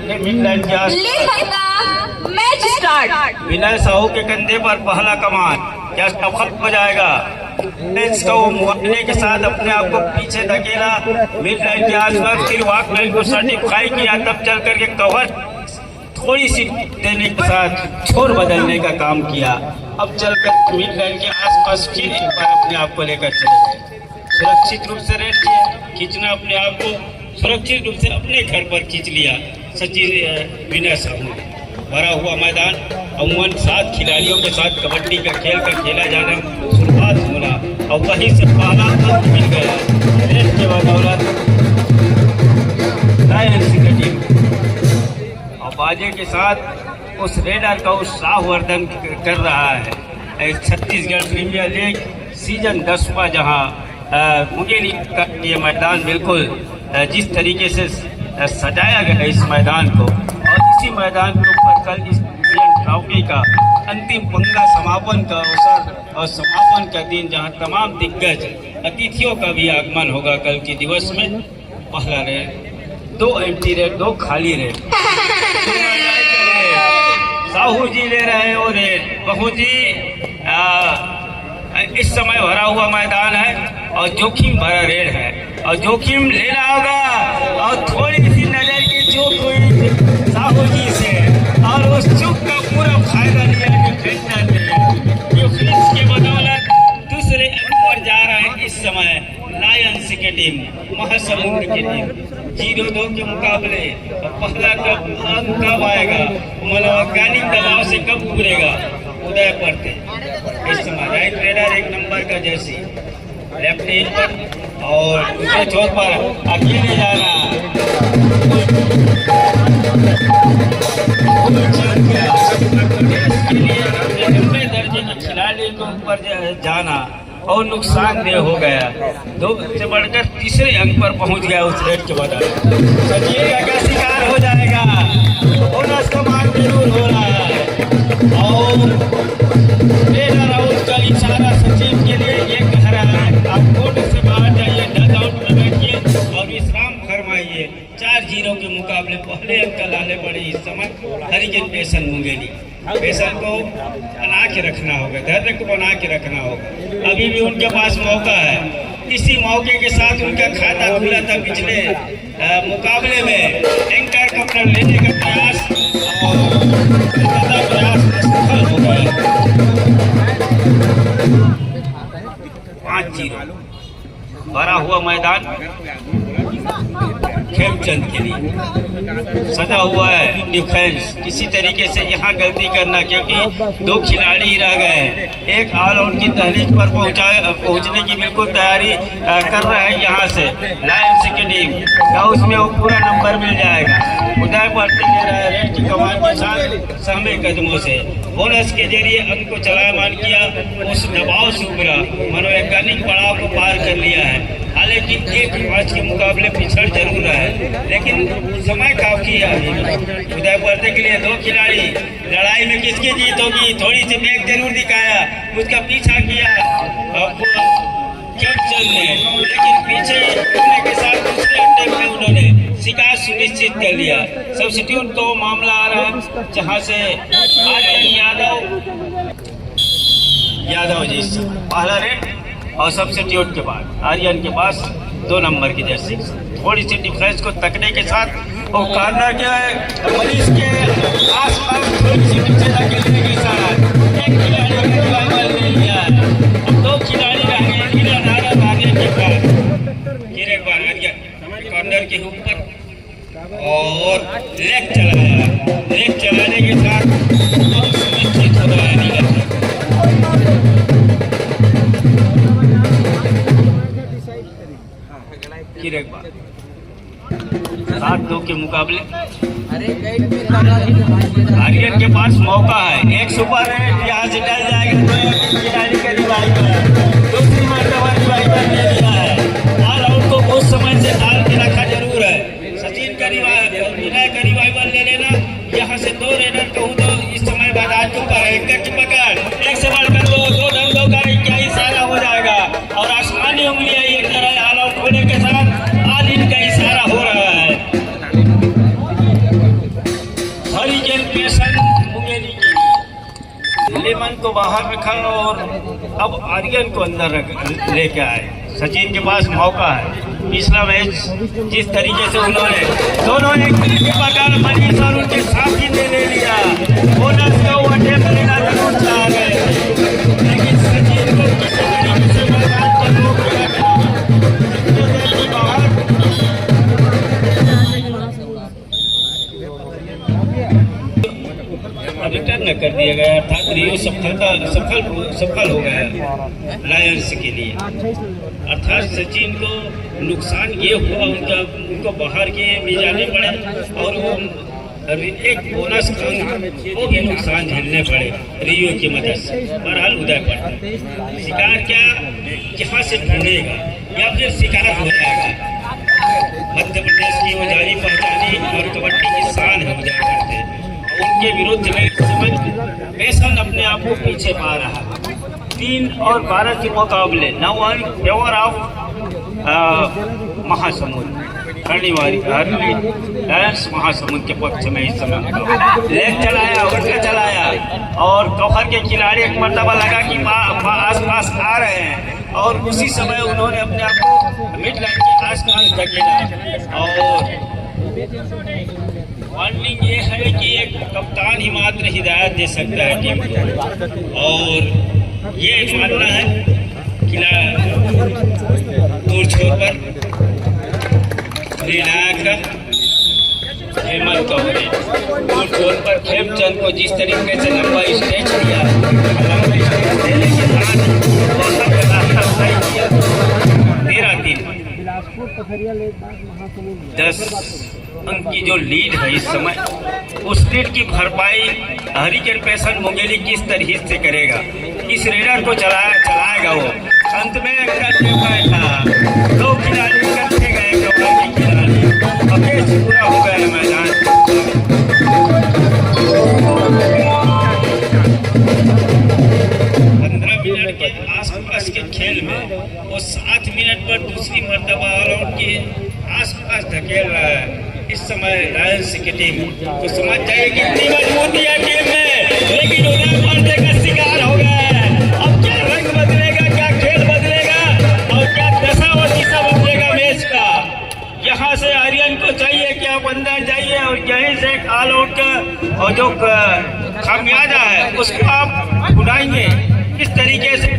Mid line के आसपास match start. विनय साहू के कंधे पर पहला कमान, क्या सफल हो जाएगा? इसको मुआवजे के साथ अपने आप को पीछे धकेला, मिड लाइन के आसपास, फिर वॉक लाइन को सर्टिफाई किया, तब चल करके कवर थोड़ी सी देने के साथ छोर बदलने का काम किया। अब चलकर मिड लाइन के आसपास फिर एक बार अपने आप को लेकर चले गए। सुरक्षित रूप से रेड किया, खींचना अपने आप को सुरक्षित रूप से अपने घर पर खींच लिया सचिन विनय साहू ने। भरा हुआ मैदान, अमूमन 7 खिलाड़ियों के साथ कबड्डी का खेल का खेला जाना शुरुआत होना, और वहीं से पहला अंक मिल गया रेड के बदौलत लायंस की टीम। और बाजे के साथ उस रेडर का उस शाहवर्धन कर रहा है छत्तीसगढ़ प्रीमियर लीग सीजन 10वां, जहां मुंगेली का ये मैदान बिल्कुल जिस तरीके से सजाया गया इस मैदान को, और इसी मैदान के ऊपर कल इस ट्रॉफी का अंतिम पंगा समापन का अवसर और समापन का दिन, जहां तमाम दिग्गज अतिथियों का भी आगमन होगा कल के दिवस में। पहला रेड, 2 एम्प्टी रेड, 2 खाली रेड। साहू जी ले रहे हो रेड। बहू जी इस समय भरा हुआ मैदान है और जोखिम भरा रेड है, और जोखिम लेना होगा, और थोड़ी सी नजर की चूक हुई साहू जी से, और उस चूक का पूरा फायदा लिया डिफेंडर ने। के बदौलत दूसरे अंक पर जा रहा है इस समय लायंस की टीम, महासमुंद की टीम। 0-2 के मुकाबले पहला अंक कब आएगा, मनोवैज्ञानिक दबाव से कब उभरेगा उदय पड़ते। इस समय राइट रेडर 1 नंबर का जर्सी, लेफ्ट एज पर और दूसरे छोर पर अकेले जाना। लंबे दर्जे के खिलाड़ी के ऊपर जाना और नुकसानदेह हो गया। 2 से बढ़कर तीसरे अंक पर पहुंच गया उस रेड के बदौलत। सचिन का शिकार हो जाएगा, बोनस का मान जरूर हो रहा है, और रेडर आउट का इशारा सचिन के लिए ये कह रहा है, आप कोर्ट से बाहर जाइए, डग आउट में बैठिए और विश्राम फरमाइए। 4-0 के मुकाबले पहले अंक लाने पड़े इस समय हरिजन पेशन मुंगेली। पेशन को बना के रखना होगा, धैर्य को बना के रखना होगा। अभी भी उनके पास मौका है। इसी मौके के साथ उनका खाता खुला था पिछले मुकाबले में। एंकर कप्तान लेने का प्रयास सफल हो गया। 5-0 भरा हुआ मैदान खेमचंद के लिए सजा हुआ है डिफेंस। किसी तरीके से यहाँ गलती करना, क्योंकि 2 खिलाड़ी ही रह गए हैं। एक ऑल आउट की दहलीज पर पहुँचने की बिल्कुल तैयारी कर रहा है यहाँ से लायंस की टीम, क्या उसमें वो पूरा नंबर मिल जाएगा। उदय बढ़ते ले रहा है रेड की कमान के साथ सहमे कदमों से। बोनस के जरिए अंक को चलायमान किया, उस दबाव से उभरा, मनोवैज्ञानिक पड़ाव को पार कर लिया है। हालांकि एक मैच के मुकाबले पिछड़ जरूर रहा है, लेकिन समय काफी है अभी उदय पर्दे के लिए। 2 खिलाड़ी, लड़ाई में किसकी जीत होगी, थोड़ी सी बेग जरूर दिखाया, उसका पीछा किया खेमचंद ने, लेकिन पीछे होने के साथ दूसरे अड्डे में उन्होंने शिकार सुनिश्चित कर लिया। सब्स्टिट्यूट को मामला आ रहा है, जहां से यादव जी पहला रेड, और सब्स्टिट्यूट के बाद आर्यन के पास 2 नंबर की जर्सी। थोड़ी सी डिफरेंस को तकने के साथ और कार्नर के मरीज के आसपास थोड़ी सी पीछे धकेलने के साथ एक खिलाड़ी ने रिवाइवल ले लिया है। अब 2 खिलाड़ी रह गए भागने के बाद। फिर एक बार आर्यन कार्नर के ऊपर और लेग चलाया, लेग चलाने के साथ सुनिश्चित हो रहा है नीला। फिर एक बार 7-2 के मुकाबले आर्यन के पास मौका है। एक सुपर है, यहाँ से डर जाएगा तो खिलाड़ी का रिवाइवल, दूसरी मरतबा रिवाइवल ले लिया है। ऑल आउट को उस समय से डाल के रखा जरूर है। सचिन का विनय का रिवाइवल ले लेना। यहाँ से 2 रेडर कहूँ तो इस समय मैदान के ऊपर है। की पकड़, एक से बढ़कर 2 दंडों का क्या इशारा हो जाएगा, और आसमानी उंगलियां एक तरह ऑल आउट होने के साथ आलिन का इशारा हो रहा है। पेशन मुंगेली की लेमन को बाहर रखा और अब आर्यन को अंदर लेके आए। सचिन के पास मौका है। पिछला मैच जिस तरीके से उन्होंने दोनों एक प्रकार मनीष और उनके साथी ने ले लिया, बोनस का वो अटेम्प्ट लेना जरूर चाह गए, लेकिन सचिन को किसी तरीके से मैदान पर रोक दिया रिटर्न कर दिया गया, अर्थात रियो सफल हो गया लायंस के लिए। अर्थात सचिन को नुकसान ये हुआ, उनको बाहर के भी जाने पड़े और वो एक बोनस को भी नुकसान झेलने पड़े रियो की मदद से। बहरहाल उदय पड़ता शिकार क्या यहाँ से ढूंढेगा या फिर शिकार हो जाएगा। मध्य प्रदेश की वो जानी पहचानी और कबड्डी की शान है उदय पड़ते, उनके विरुद्ध में पेशन अपने आप को पीछे पा रहा। 3 और 12 के मुकाबले नवन favour of Mahasamund Lions Mahasamund के पक्ष में इस समय लेग चलाया, उल्टा चलाया और कवर के खिलाड़ी एक मर्तबा लगा कि आस पास आ रहे हैं और उसी समय उन्होंने अपने आप को मिड लाइन के आस पास धकेला। और वार्निंग ये है कि एक कप्तान ही मात्र हिदायत दे सकता है टीम को, और ये मानना है किला दूर छोर पर निर्णायक का हेमंत कौरे दूर छोर पर खेमचंद को जिस तरीके से लंबा स्टेज दिया, लंबा स्टेज देने के बाद 10 अंक की जो लीड है इस समय, उस लीड की भरपाई हरिकेन पेशन मुंगेली किस तरीके से करेगा, इस रेडर को चलाएगा वो। अंत में करते बैठा 2 खिलाड़ी करते गए, खिलाड़ी अब मैच पूरा हो गया मैदान। 15 मिनट के आसपास के खेल में वो 7 मिनट पर दूसरी मर्तबा ऑल आउट के आसपास धकेल रहा है। इस समय लायंस की टीम को समझ जाए कितनी मजबूती है टीम में, लेकिन उदय पड़ते का शिकार हो गया है। अब क्या रंग बदलेगा, क्या खेल बदलेगा और क्या दशा और दिशा बदलेगा मैच का। यहाँ से आर्यन को चाहिए कि आप अंदर जाइए और यहीं से एक ऑल आउट का और जो खामियाजा है उसको आप उड़ाएंगे। इस तरीके से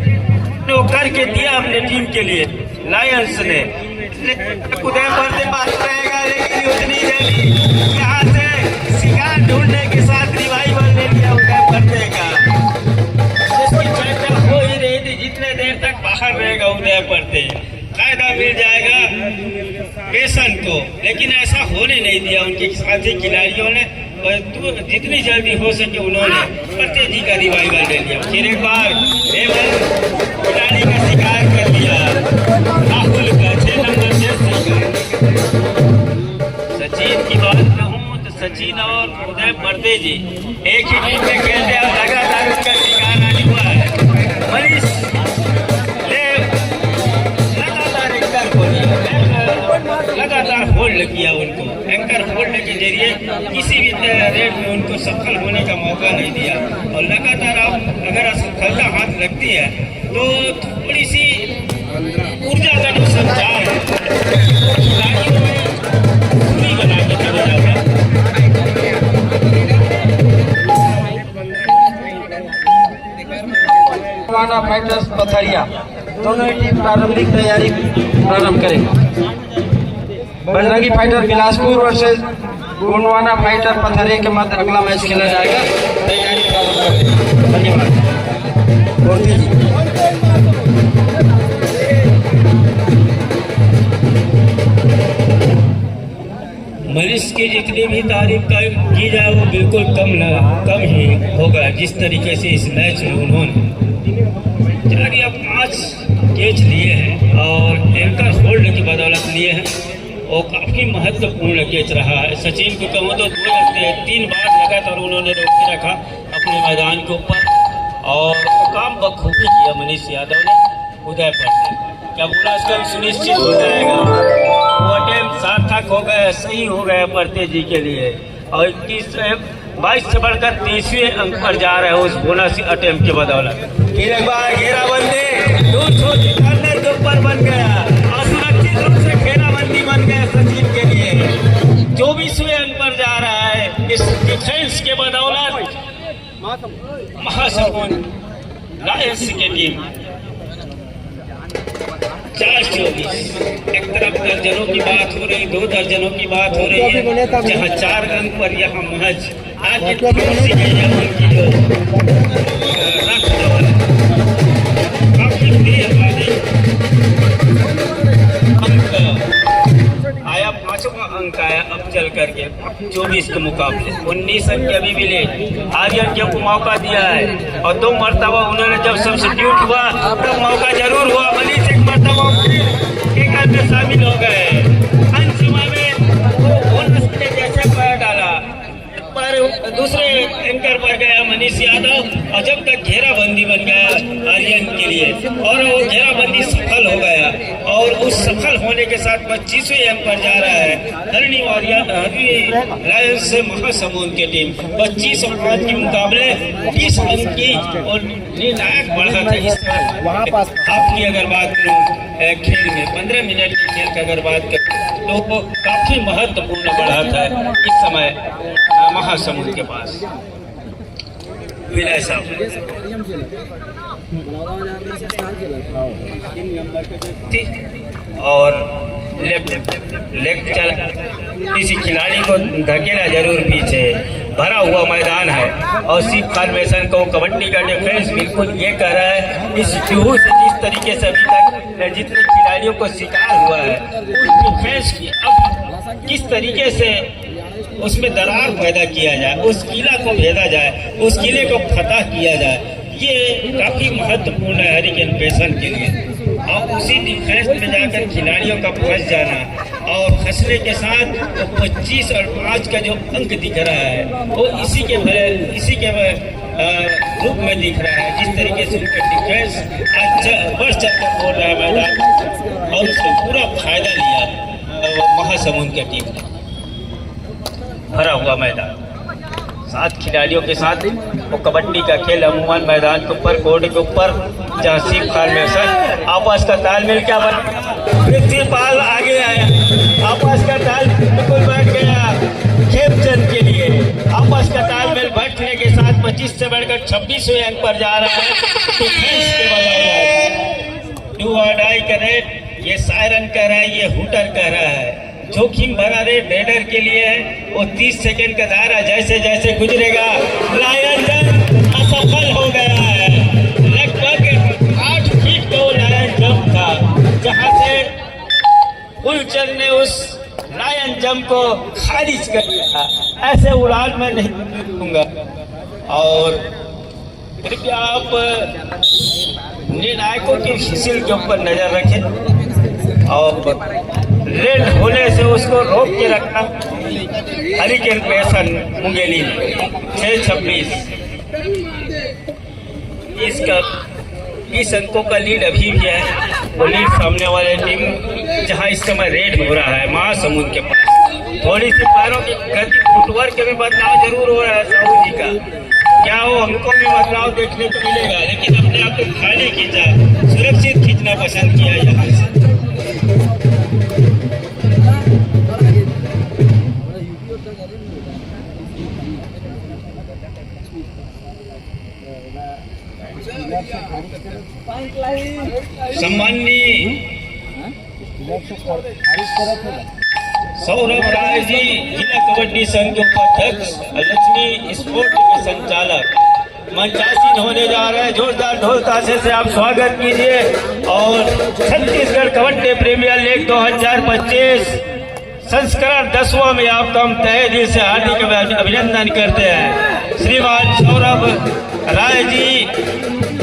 जो करके दिया अपने टीम के लिए लायंस ने। उदय पड़ते बात रहेगा, लेकिन उतनी जल्दी यहाँ से शिकार ढूंढने के साथ रिवाइवल ले लिया उदय पड़ते का, जिसकी चर्चा हो ही रही थी। जितने देर तक बाहर रहेगा उदय पड़ते फायदा मिल जाएगा पेशन को, लेकिन ऐसा होने नहीं दिया उनके साथी खिलाड़ियों ने। तो जितनी जल्दी हो सके उन्होंने पड़ते जी का रिवाइवल ले लिया। फिर एक बार खिलाड़ी का शिकार कर लिया राहुल का 6 नंबर सचिन की बात कहूँ तो सचिन और उदय पड़ते जी एक ही टीम में खेलते हैं, लगातार उसका शिकार आने हुआ है। मनीष लगातार होल्ड किया उनको, एंकर होल्ड के जरिए किसी भी रेट में उनको सफल होने का मौका नहीं दिया। और लगातार आप अगर असफलता हाथ लगती है तो थोड़ी सी ऊर्जा का जो संचार है खिलाड़ियों में दूरी बना के चले जाता है। फाइटर्स पथरिया दोनों ही टीम प्रारंभिक तैयारी प्रारंभ करेंगे। Bajrangi Fighter Bilaspur versus Gondwana Fighter Pathariya के मध्य अगला मैच खेला जाएगा। तैयारी प्रारंभ करें। धन्यवाद। मनीष की जितनी भी तारीफ की जाए वो बिल्कुल कम ही होगा। जिस तरीके से इस मैच में उन्होंने 4 या 5 कैच लिए हैं और एंकर होल्ड की बदौलत लिए हैं, वो काफ़ी महत्वपूर्ण कैच रहा है। सचिन को कहूँ तो 3 बार लगातार उन्होंने रोके रखा अपने मैदान के ऊपर और काम बखूबी किया मनीष यादव ने। उदय पड़ते क्या बोला इसका सुनिश्चित हो जाएगा, वो अटेम्प्ट सार्थक हो गए, सही हो गए पड़ते जी के लिए। और 22 से बढ़कर 23वें अंक पर जा रहे हैं उस बोनस अटेम्प्ट के बदौलत। फिर एक बार घेराबंदी दूर छोटी कॉर्नर के ऊपर बन गया और सुरक्षित रूप से घेराबंदी बन गया सचिन के लिए। 24वें अंक पर जा रहा है इस डिफेंस के बदौलत महासमुंद लायंस की टीम। 4-24 एक तरफ दर्जनों की बात हो रही, 2 दर्जनों की बात हो रही है, जहाँ 4 अंक पर यहाँ महज आगे उनकी जो काफी प्रिय अंक आया, 5वां अंक आया अब चल करके 24 के मुकाबले। 19 अंक अभी मिले, आर्यन को मौका दिया है और 2 मरतबा उन्होंने जब सब्स्टिट्यूट हुआ तब मौका जरूर हुआ। मनीष एक मरतबा एक में शामिल हो गए। अंतिमा में वो बोनस के जैसे पैर डाला पर दूसरे एंकर पर गया मनीष यादव और जब तक घेराबंदी बन गया आर्यन के लिए और वो घेराबंदी सफल हो गया और उस सफल होने के साथ 25वें अंक पर जा रहा है हरणी लायंस से महासमुंद की टीम। 25 और 5 के मुकाबले 20 अंक की और निर्णायक बढ़त है। आपकी अगर बात करूँ खेल में 15 मिनट के खेल की अगर बात करें तो काफी महत्वपूर्ण बढ़त है इस समय महासमुंद के पास। विनय साहब और लेफ्ट चल किसी खिलाड़ी को धकेला जरूर पीछे। भरा हुआ मैदान है और सिख फॉर्मेशन को कबड्डी का डिफेंस बिल्कुल ये कर रहा है। इस जुहू से जिस तरीके से अभी तक जितने खिलाड़ियों को शिकार हुआ है उस डिफेंस की अब किस तरीके से उसमें दरार पैदा किया जाए, उस किला को भेदा जाए, उस किले को फतह किया जाए, ये काफी महत्वपूर्ण है हरिकेन पेशन के लिए। और उसी डिफेंस में जाकर खिलाड़ियों का फंस जाना और फंसने के साथ तो 25 और 5 का जो अंक दिख रहा है वो इसी के रूप में दिख रहा है। जिस तरीके से उनका डिफेंस बढ़ चढ़कर बोल रहा है मैदान और उसका पूरा फायदा लिया महासमुंद की टीम ने। भरा हुआ मैदान 7 खिलाड़ियों के साथ वो कबड्डी का खेल अमूमन मैदान के ऊपर कोर्ट के ऊपर जहाँ सिख फॉर्मेशन आपस का तालमेल क्या बना। प्रिंसिपाल आगे आया, आपस का तालमेल बिल्कुल बैठ गया खेमचंद के लिए। आपस का तालमेल बैठने के साथ 25 से बढ़कर 26वें अंक पर जा रहा है। डिफेंस के बजाय डू और डाई का रेट ये सायरन कर रहा है, ये हुटर कर रहा है। जोखिम भरा रेट रेडर के लिए है। वो 30 सेकेंड का दायरा जैसे जैसे गुजरेगा लायन जंप असफल हो गया है। लगभग 8 फीट का वो लायन जंप था जहां से उलचन ने उस लायन जंप को खारिज कर दिया। ऐसे उड़ान में नहीं दूंगा। और कृपया आप निर्णायकों की फिसिल के ऊपर नजर रखें और रेड होने से उसको रोक के रखना। हरिकेन पेशन मुंगेली 6-26 इस अंकों का लीड अभी भी है। वो लीड सामने वाले टीम जहां इस समय रेड हो रहा है महासमुंद के पास। थोड़ी सी पैरों की गति फुटवर्क में बदलाव जरूर हो रहा है साहू जी का। क्या वो अंकों में बदलाव देखने को मिलेगा, लेकिन अपने आप को खाली खींचा, सुरक्षित खींचना पसंद किया यहाँ से। सम्माननीय सौरभ राय जी जिला कबड्डी संघ के उपाध्यक्ष, लक्ष्मी स्पोर्ट के संचालक मंचासीन होने जा रहे हैं। जोरदार ढोल ताशे से आप स्वागत कीजिए। और छत्तीसगढ़ कबड्डी प्रीमियर लीग 2025 संस्करण 10वां में आपका हम तहे दिल से हार्दिक अभिनंदन करते हैं। श्रीमान सौरभ राय जी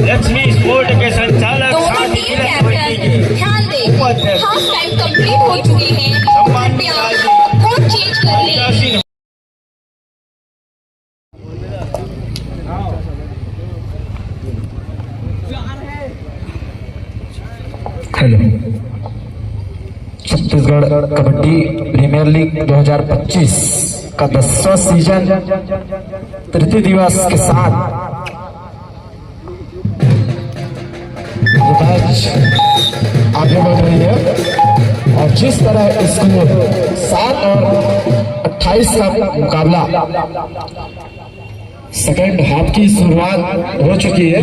लक्ष्मी स्पोर्ट के संचालक, ध्यान दें, हाफ टाइम कंप्लीट हो चुकी है। कृपया कोड चेंज कर लें। Hello, Chhattisgarh Kabaddi Premier League 2025 का 10वां सीजन तृतीय दिवस के साथ मैच आगे बढ़ रही है। और जिस तरह स्कोर 7 और 28 का मुकाबला सेकेंड हाफ की शुरुआत हो चुकी है।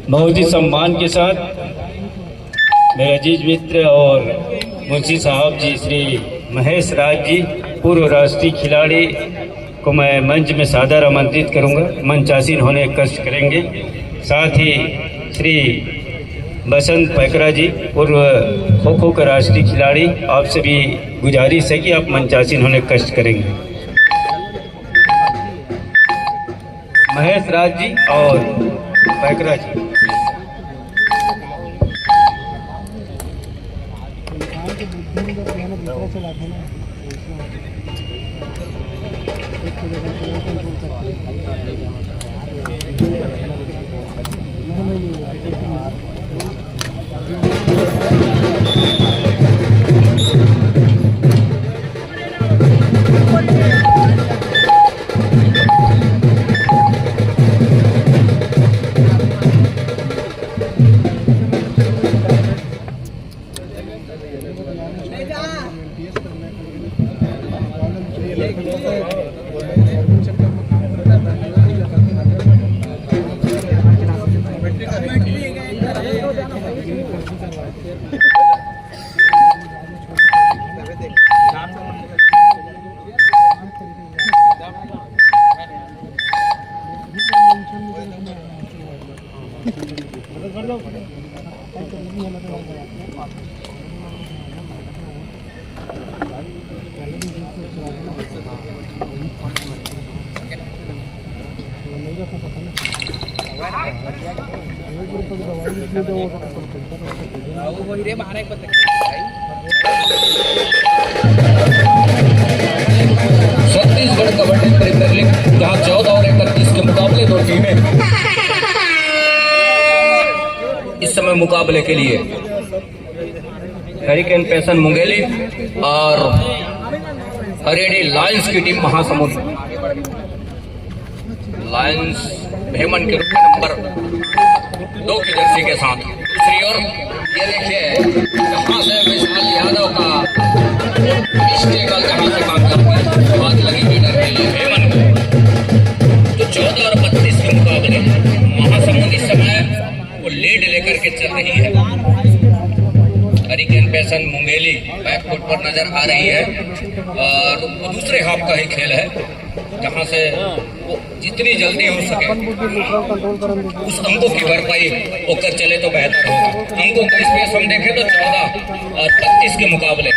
बहुत ही सम्मान के साथ मेरे अजीज मित्र और मुंशी साहब जी श्री महेश राज जी पूर्व राष्ट्रीय खिलाड़ी को मैं मंच में सादर आमंत्रित करूंगा। मंचासीन होने कष्ट करेंगे। साथ ही श्री बसंत पैकरा जी पूर्व खो खो के राष्ट्रीय खिलाड़ी, आपसे भी गुजारिश है कि आप मंचासीन होने कष्ट करेंगे। महेश राज जी और पैकरा जी। छत्तीसगढ़ कबड्डी प्रीमियर लीग, जहां 14 और 31 के मुकाबले दो टीमें इस समय मुकाबले के लिए हरिकेन पैसन मुंगेली और हरियाणी लायंस की टीम महासमुंद लायंस भेमन के रूप में नंबर 2 की जर्सी के साथ। दूसरी ओर ये देखिए कहां से विशाल यादव का स्टेगल कहां से कामयाब हुआ, बात लगी लीडर के लिए भेमन को। तो 14 और 32 के मुकाबले महासमुंद इस समय वो लीड लेकर के चल रही है। हरिकेन पैसन मुंगेली बैकफुट पर नजर आ रही है और वो दूसरे हाफ का ही खेल है, जहां से वो जितनी जल्दी हो सके उस अंकों की भरपाई होकर चले तो बेहतर होगा। अंकों का स्पेस हम देखें तो 14 और 32 के मुकाबले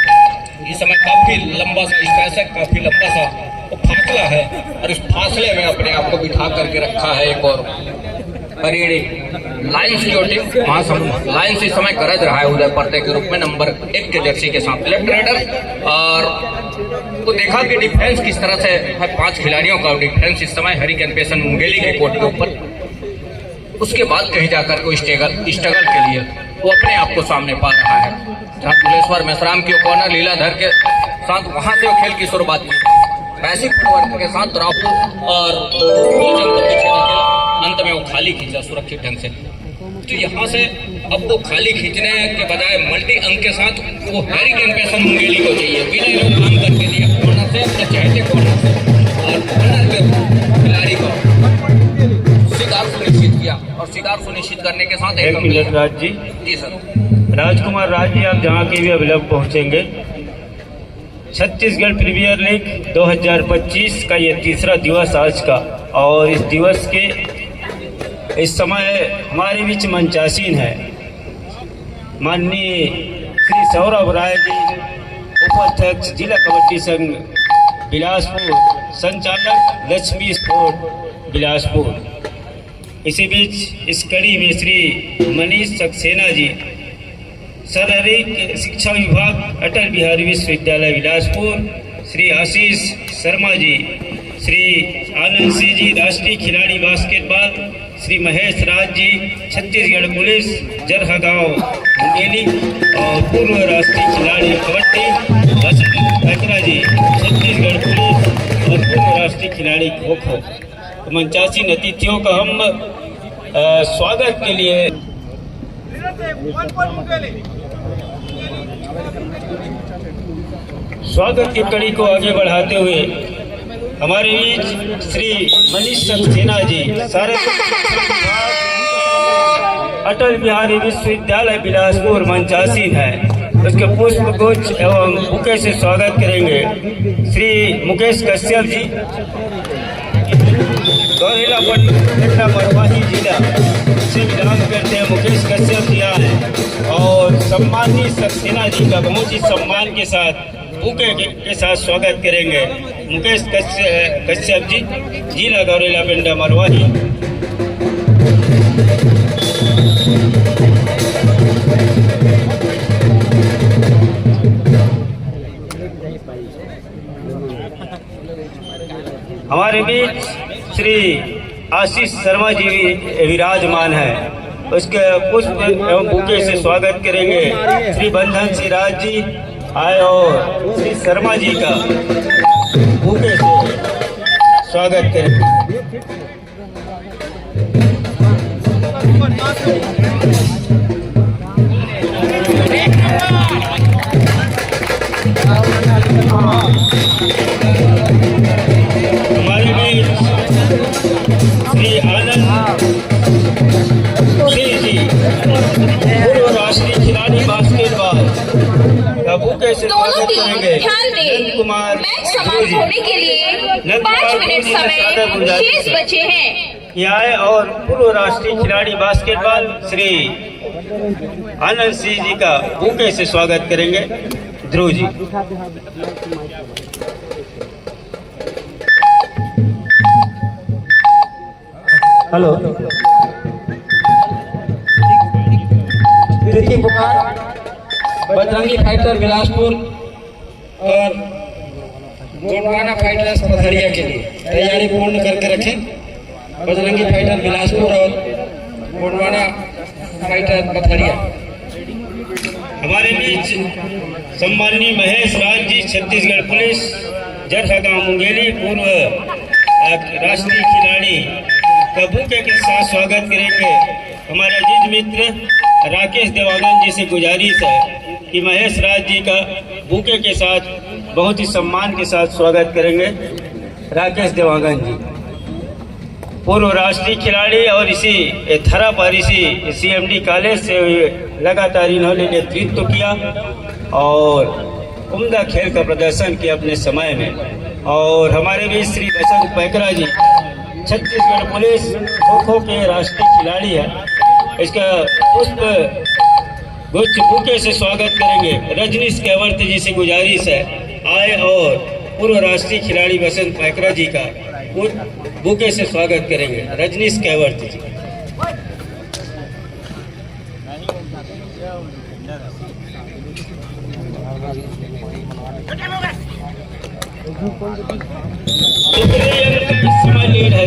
इस समय काफी लंबा सा स्पेस है, काफी लंबा सा फासला है और इस फासले में अपने आप को बिठा करके रखा है एक और हरियाणी लायंस की टीम महासमुंद। लायंस इस समय गरज रहा है उदय पर्दे के रूप में नंबर 1 के जर्सी के साथ लेफ्ट राइडर। और तो देखा कि डिफेंस किस तरह से है, 5 खिलाड़ियों का डिफेंस इस समय हरिकेन पैसन मुंगेली के कोर्ट के ऊपर। उसके बाद कहीं जाकर के स्ट्रगल के लिए वो अपने आप को सामने पा रहा है, जहाँ तुलेश्वर मेसराम की कॉर्नर लीलाधर के साथ वहां से वो खेल की शुरुआत की, बेसिक फुटवर्क के साथ राहुल और अंत में वो खाली खींचा सुरक्षित ढंग से। तो यहाँ से अब वो खाली खींचने के बजाय मल्टी अंक के साथ वो हरिकेन पैसन मुंगेली को चाहिए, बिना काम करके दिया कॉर्नर से या चाहते कॉर्नर से और कॉर्नर के खिलाड़ी को शिकार सुनिश्चित किया और शिकार सुनिश्चित करने के साथ एक मिनट राज जी। जी सर। राजकुमार राज जी, आप जहाँ के भी अभिलभ पहुँचेंगे। छत्तीसगढ़ प्रीमियर लीग 2025 का ये तीसरा दिवस आज का, और इस दिवस के इस समय हमारे बीच मंचासीन है माननीय श्री सौरभ राय जी, उपाध्यक्ष जिला कबड्डी संघ बिलासपुर, संचालक लक्ष्मी स्पोर्ट बिलासपुर। इसी बीच इस कड़ी में श्री मनीष सक्सेना जी, शारीरिक शिक्षा विभाग, अटल बिहारी विश्वविद्यालय बिलासपुर, श्री आशीष शर्मा जी, श्री आनंद सिंह जी, राष्ट्रीय खिलाड़ी बास्केटबॉल, श्री महेश राज जी, छत्तीसगढ़ पुलिस जरहागांव मुंगेली, और पूर्व राष्ट्रीय खिलाड़ी कबड्डी बसंत खतरा जी, छत्तीसगढ़ पुलिस, और पूर्व राष्ट्रीय खिलाड़ी खो खो। तो मंचासीन अतिथियों का हम स्वागत के लिए स्वागत की कड़ी को आगे बढ़ाते हुए हमारे बीच श्री मनीष सक्सेना जी, अटल बिहारी विश्वविद्यालय बिलासपुर मंचासीन है। उसके पुष्प गुच्छ एवं बुके से स्वागत करेंगे श्री मुकेश कश्यप जी, गौरेला पटना मरवाही जिला से बिलोंग करते हैं। मुकेश कश्यप जी आए और सम्मानित सक्सेना जी का बहुत ही सम्मान के साथ बुके के साथ स्वागत करेंगे मुकेश कश्यप जी, जिला गौरेला पिंडा मरवाही। हमारे बीच श्री आशीष शर्मा जी विराजमान है, उसके पुष्प एवं बुके से स्वागत करेंगे श्री बंधन सिराज जी आए और श्री शर्मा जी का बुके से स्वागत करेंगे। हमारे बीच श्री आनंद सिंह जी, पूर्व राष्ट्रीय खिलाड़ी बास्केटबॉल का बुके से स्वागत करेंगे। नंद कुमार मैच समाप्त होने के लिए 5 मिनट समय शेष बचे हैं। ये आए और पूर्व राष्ट्रीय खिलाड़ी बास्केटबॉल श्री आनंद सिंह जी का बुके से स्वागत करेंगे। ध्रुव जी। हेलो। प्रीति कुमार बजरंगी फाइटर बिलासपुर और गोंडवाना फाइटर्स पथरिया के लिए तैयारी पूर्ण करके रखें। बजरंगी फाइटर बिलासपुर और गोंडवाना फाइटर पथरिया। हमारे बीच सम्माननीय महेश राज जी, छत्तीसगढ़ पुलिस, जरहगांव मुंगेली, पूर्व राष्ट्रीय खिलाड़ी का बुके के साथ स्वागत करेंगे। हमारे अजीज मित्र राकेश देवांगन जी से गुजारिश है कि महेश राज जी का बुके के साथ बहुत ही सम्मान के साथ स्वागत करेंगे। राकेश देवांगन जी पूर्व राष्ट्रीय खिलाड़ी और इसी थरा पर इसी CMD कॉलेज से लगातार इन्होंने नेतृत्व किया और उम्दा खेल का प्रदर्शन किया अपने समय में। और हमारे भी श्री बसंत पैकरा जी, छत्तीसगढ़ पुलिस खो-खो के राष्ट्रीय खिलाड़ी है। इसका पुष्प गुच्छ बुके से स्वागत करेंगे। रजनीश कैवर्त जी से गुजारिश है आए और पूर्व राष्ट्रीय खिलाड़ी बसंत पैकरा जी का बुके से स्वागत करेंगे। रजनीश कैवर्त जी। समय लीड है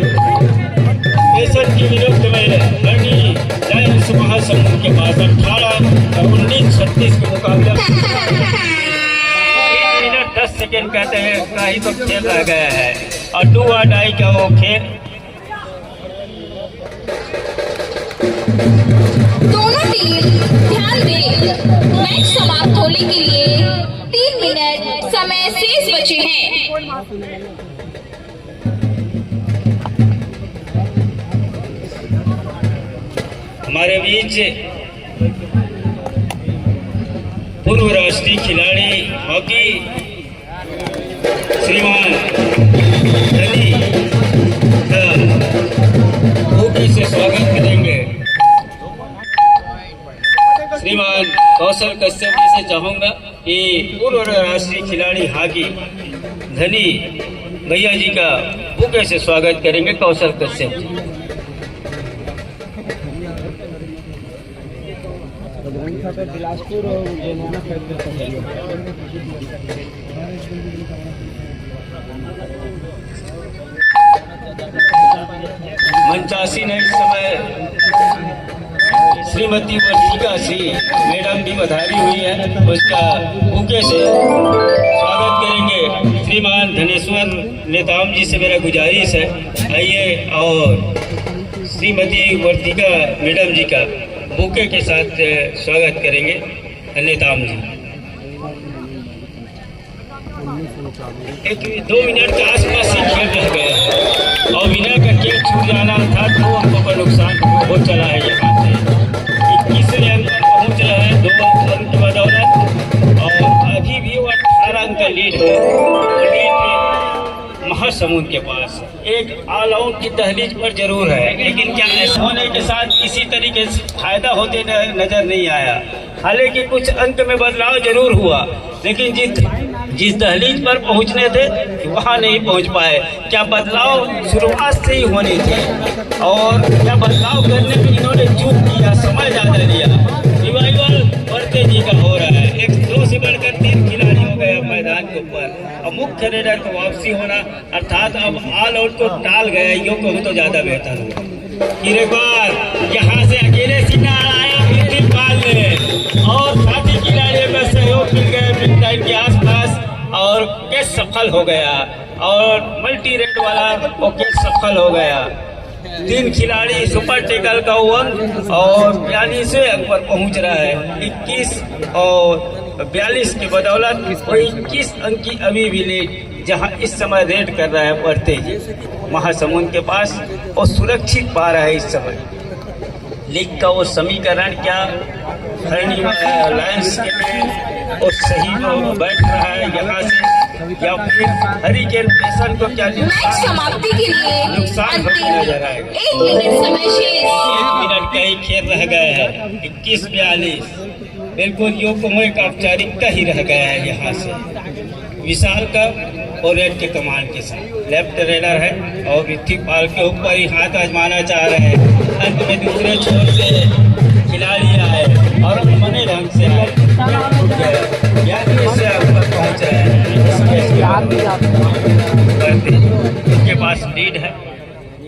देशर की विरुद्ध में लड़ी लायंस महासमुंद के पास 18 और 19-36 के मुकाबले 1 मिनट 10 सेकेंड कहते हैं का ही तो खेल रह गया है और डू और डाई का वो खेल। दोनों टीम ध्यान दें, मैच समाप्त होने के लिए 3 मिनट समय शेष बचे हैं। हमारे बीच पूर्व राष्ट्रीय खिलाड़ी हॉकी श्रीमान धनी का बुके से स्वागत करेंगे। श्रीमान कौशल कश्यप जी से चाहूंगा कि पूर्व राष्ट्रीय खिलाड़ी हॉकी धनी भैया जी का बुके से स्वागत करेंगे। कौशल कश्यप जी। बिलासपुर और गोंडवाना फाइटर मंचासी ने इस समय श्रीमती वर्षिका सिंह मैडम भी पधारी हुई है, उसका बुके से स्वागत करेंगे। श्रीमान धनेश्वर नेताम जी से मेरा गुजारिश है आइए और श्रीमती वर्षिका मैडम जी का बुके के साथ स्वागत करेंगे। नेताम जी 1-2 मिनट के आसपास ही खेल रह गए हैं और विनय का खेल छूट जाना था तो अंकों का नुकसान हो चला है। यहाँ से 21वें अंक पर पहुँच रहे हैं 2 अंक की बदौलत और अभी भी वो 18 अंक का लीड है। महासमुंद के पास एक ऑल आउट की दहलीज पर जरूर है, लेकिन क्या ऐसा होने के साथ किसी तरीके से फायदा होते नजर नहीं आया। हालांकि कुछ अंक में बदलाव जरूर हुआ, लेकिन जिस दहलीज पर पहुंचने थे वहां नहीं पहुंच पाए। क्या बदलाव शुरुआत से ही होनी थी और क्या बदलाव करने में इन्होंने चूक किया, समय ज्यादा लिया। रिवाइवल वर्ते जी का हो रहा है, 1-2 से बढ़कर 3 खिलाड़ी हो गए मैदान के ऊपर और मुख्य रेडर को वापसी होना अर्थात अब ऑल आउट को टाल गया। यो कहूँ तो ज्यादा बेहतर हुआ कि एक बार यहाँ से अकेले सिन्हा आया फिर पाल ले और साथी खिलाड़ियों का सहयोग मिल गया मिड टाइम के आसपास और कैच सफल हो गया और मल्टी रेड वाला वो कैच सफल हो गया। 3 खिलाड़ी सुपर टेकल का अंक और 42वें अंक पर पहुंच रहा है। 21 और 42 की बदौलत वो 21 अंक की अभी भी लीड जहां इस समय रेड कर रहा है बढ़ते जी महासमुंद के पास और सुरक्षित पा रहा है इस समय। लीग का वो समीकरण क्या लायंस के लिए और सही में बैठ रहा है यहाँ से या फिर हरिकेन पेशन को क्या मैच समाप्ति के लिए नुकसान होता नजर आएगा। 1 मिनट समय शेष। 1 मिनट का ही खेल रह गए हैं। 21-42 बिल्कुल योग एक औपचारिकता ही रह गया है यहाँ से। विशाल का और रेड के कमांड के साथ लेफ्ट रेडर है और ऋतिक पाल के ऊपर ही हाथ आजमाना चाह रहे हैं। अंत में दूसरे छोर से खिलाड़ी आए और साइड से आए, से ऊपर पहुँच रहे हैं। उनके पास लीड है,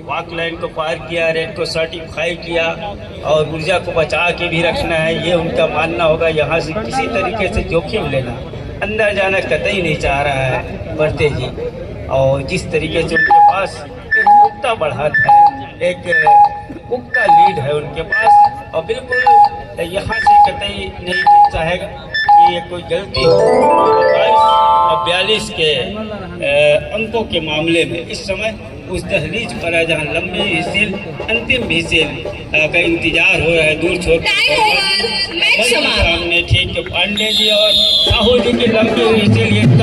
वॉक लाइन को पार किया, रेड को सर्टिफाई किया और ऊर्जा को बचा के भी रखना है, ये उनका मानना होगा। यहाँ से किसी तरीके से जोखिम लेना, अंदर जाना कतई नहीं चाह रहा है बढ़ते जी। और जिस तरीके से उनके पास एक पुख्ता बढ़त है, एक पुख्ता लीड है उनके पास, और बिल्कुल यहाँ से कतई नहीं चाहेगा कि ये कोई गलती हो। 22 और 42 के अंकों के मामले में इस समय उस दहलीज पर है जहाँ लंबी व्हिसिल, अंतिम व्हिसिल का इंतजार हो रहा है दूर छोड़ मैच समाप्त। सामने ठीक पांडे जी और साहू जी की लंबी व्हिसिल